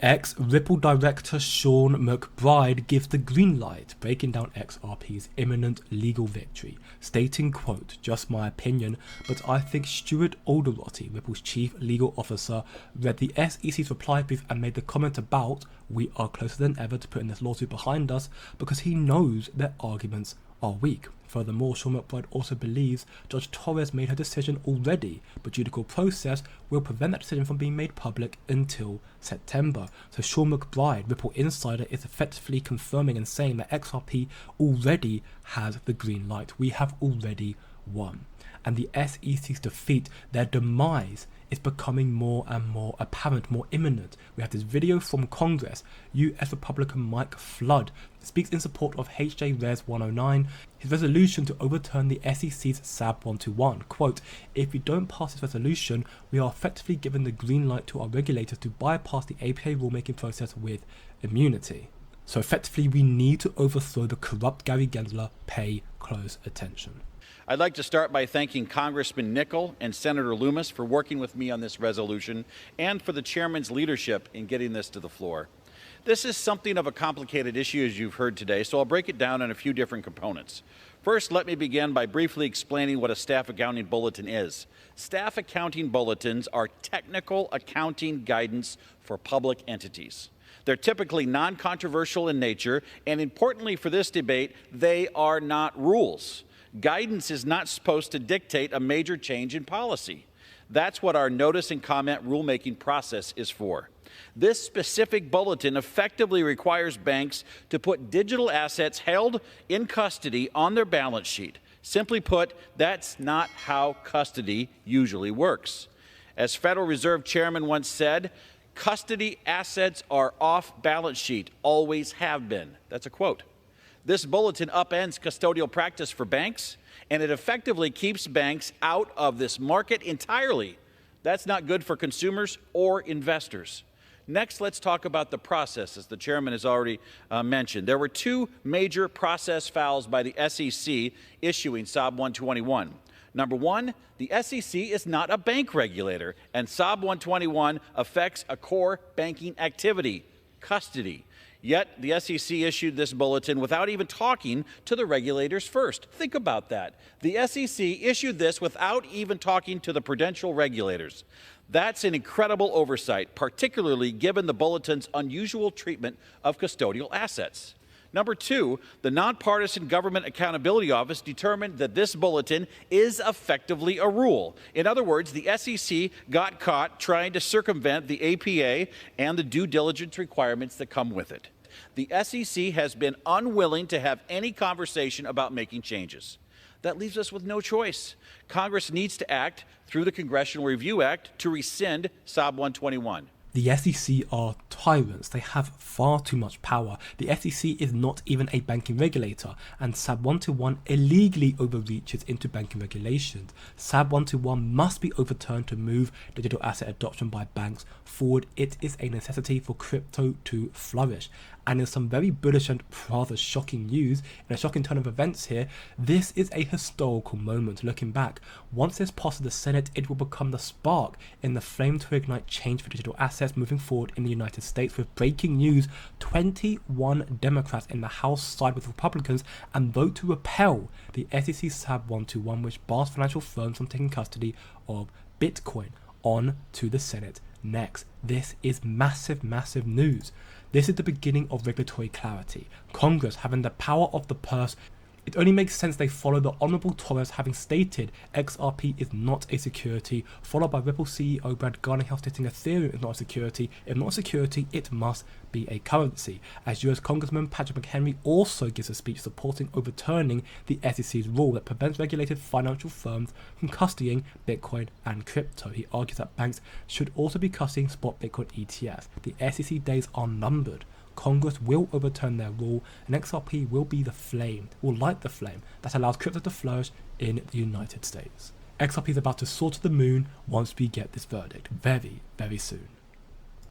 Ex-Ripple director Sean McBride gives the green light, breaking down XRP's imminent legal victory, stating, quote, "Just my opinion, but I think Stuart Alderoty, Ripple's chief legal officer, read the SEC's reply brief and made the comment about, 'We are closer than ever to putting this lawsuit behind us,' because he knows their arguments are weak." Furthermore, Sean McBride also believes Judge Torres made her decision already, but judicial process will prevent that decision from being made public until September. So Sean McBride, Ripple Insider, is effectively confirming and saying that XRP already has the green light. We have already won. And the SEC's defeat, their demise, is becoming more and more apparent, more imminent. We have this video from Congress. US Republican Mike Flood speaks in support of HJ Res 109, his resolution to overturn the SEC's SAB 121. Quote, "If we don't pass this resolution, we are effectively giving the green light to our regulators to bypass the APA rulemaking process with immunity." So effectively, we need to overthrow the corrupt Gary Gensler. Pay close attention. I'd like to start by thanking Congressman Nickel and Senator Loomis for working with me on this resolution and for the chairman's leadership in getting this to the floor. This is something of a complicated issue, as you've heard today, so I'll break it down in a few different components. First, let me begin by briefly explaining what a staff accounting bulletin is. Staff accounting bulletins are technical accounting guidance for public entities. They're typically non-controversial in nature, and importantly for this debate, they are not rules. Guidance is not supposed to dictate a major change in policy. That's what our notice and comment rulemaking process is for. This specific bulletin effectively requires banks to put digital assets held in custody on their balance sheet. Simply put, that's not how custody usually works. As Federal Reserve Chairman once said, "Custody assets are off balance sheet, always have been." That's a quote. This bulletin upends custodial practice for banks, and it effectively keeps banks out of this market entirely. That's not good for consumers or investors. Next, let's talk about the process, as the chairman has already mentioned. There were two major process fouls by the SEC issuing SAB 121. Number one, the SEC is not a bank regulator, and SAB 121 affects a core banking activity, custody. Yet, the SEC issued this bulletin without even talking to the regulators first. Think about that. The SEC issued this without even talking to the prudential regulators. That's an incredible oversight, particularly given the bulletin's unusual treatment of custodial assets. Number two, the Nonpartisan Government Accountability Office determined that this bulletin is effectively a rule. In other words, the SEC got caught trying to circumvent the APA and the due diligence requirements that come with it. The SEC has been unwilling to have any conversation about making changes. That leaves us with no choice. Congress needs to act through the Congressional Review Act to rescind SAB 121. The SEC are tyrants. They have far too much power. The SEC is not even a banking regulator, and SAB 121 illegally overreaches into banking regulations. SAB 121 must be overturned to move digital asset adoption by banks forward. It is a necessity for crypto to flourish. And in some very bullish and rather shocking news, in a shocking turn of events here, this is a historical moment. Looking back, once this passes the Senate, it will become the spark in the flame to ignite change for digital assets moving forward in the United States. With breaking news, 21 Democrats in the House side with Republicans and vote to repel the SEC SAB 121, which bars financial firms from taking custody of Bitcoin. On to the Senate next. This is massive, massive news. This is the beginning of regulatory clarity. Congress having the power of the purse. It only makes sense they follow the Honorable Torres having stated XRP is not a security, followed by Ripple CEO Brad Garlinghouse stating Ethereum is not a security. If not a security, it must be a currency. As US Congressman Patrick McHenry also gives a speech supporting overturning the SEC's rule that prevents regulated financial firms from custodying Bitcoin and crypto. He argues that banks should also be custodying spot Bitcoin ETFs. The SEC days are numbered. Congress will overturn their rule, and XRP will be the flame, will light the flame that allows crypto to flourish in the United States. XRP is about to soar to the moon once we get this verdict, very, very soon.